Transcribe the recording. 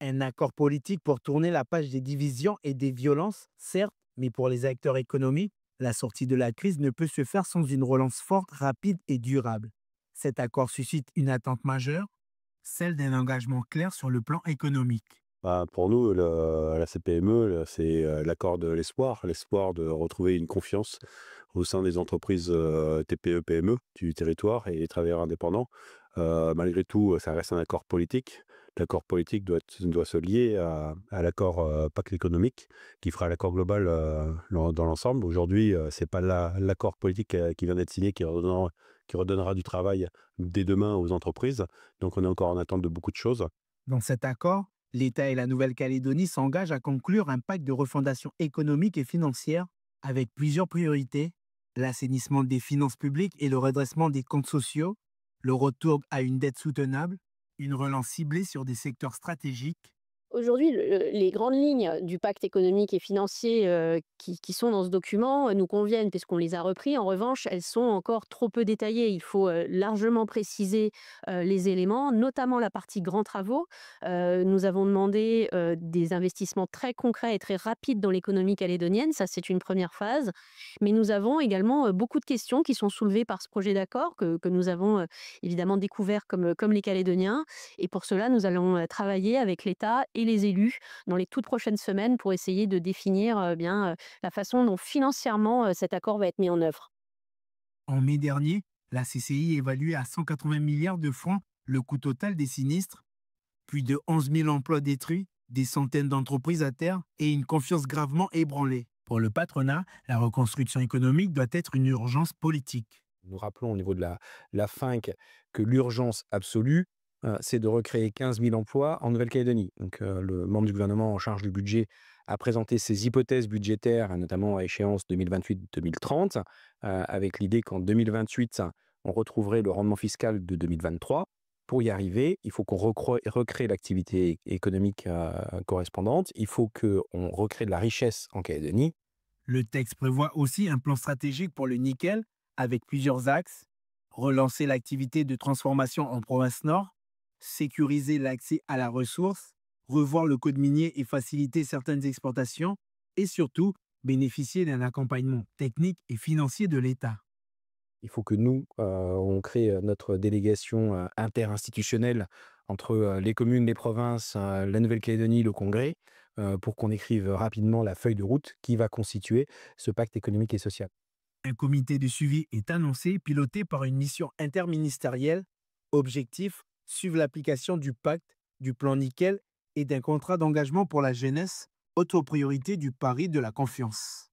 Un accord politique pour tourner la page des divisions et des violences, certes, mais pour les acteurs économiques, la sortie de la crise ne peut se faire sans une relance forte, rapide et durable. Cet accord suscite une attente majeure, celle d'un engagement clair sur le plan économique. Bah, pour nous, la CPME, c'est l'accord de l'espoir, l'espoir de retrouver une confiance au sein des entreprises TPE-PME du territoire et des travailleurs indépendants. Malgré tout, ça reste un accord politique. L'accord politique doit se lier à l'accord pacte économique qui fera l'accord global dans l'ensemble. Aujourd'hui, c'est pas l'accord politique qui vient d'être signé qui redonnera du travail dès demain aux entreprises. Donc, on est encore en attente de beaucoup de choses. Dans cet accord, l'État et la Nouvelle-Calédonie s'engagent à conclure un pacte de refondation économique et financière avec plusieurs priorités: l'assainissement des finances publiques et le redressement des comptes sociaux, le retour à une dette soutenable, une relance ciblée sur des secteurs stratégiques. Aujourd'hui, les grandes lignes du pacte économique et financier, qui sont dans ce document, nous conviennent puisqu'on les a repris. En revanche, elles sont encore trop peu détaillées. Il faut, largement préciser, les éléments, notamment la partie grands travaux. Nous avons demandé, des investissements très concrets et très rapides dans l'économie calédonienne. Ça, c'est une première phase. Mais nous avons également, beaucoup de questions qui sont soulevées par ce projet d'accord que nous avons, évidemment découvert comme les Calédoniens. Et pour cela, nous allons travailler avec l'État et les élus dans les toutes prochaines semaines pour essayer de définir la façon dont financièrement cet accord va être mis en œuvre. En mai dernier, la CCI évaluait à 180 milliards de francs le coût total des sinistres, plus de 11 000 emplois détruits, des centaines d'entreprises à terre et une confiance gravement ébranlée. Pour le patronat, la reconstruction économique doit être une urgence politique. Nous rappelons au niveau de la FINC que l'urgence absolue, c'est de recréer 15 000 emplois en Nouvelle-Calédonie. Donc, le membre du gouvernement en charge du budget a présenté ses hypothèses budgétaires, notamment à échéance 2028-2030, avec l'idée qu'en 2028, on retrouverait le rendement fiscal de 2023. Pour y arriver, il faut qu'on recrée l'activité économique correspondante. Il faut qu'on recrée de la richesse en Calédonie. Le texte prévoit aussi un plan stratégique pour le nickel avec plusieurs axes: relancer l'activité de transformation en province nord, sécuriser l'accès à la ressource, revoir le code minier et faciliter certaines exportations, et surtout bénéficier d'un accompagnement technique et financier de l'État. Il faut que nous, on crée, notre délégation, interinstitutionnelle entre, les communes, les provinces, la Nouvelle-Calédonie, le Congrès, pour qu'on écrive rapidement la feuille de route qui va constituer ce pacte économique et social. Un comité de suivi est annoncé, piloté par une mission interministérielle. Objectif: suivre l'application du pacte, du plan nickel et d'un contrat d'engagement pour la jeunesse, autre priorité du pari de la confiance.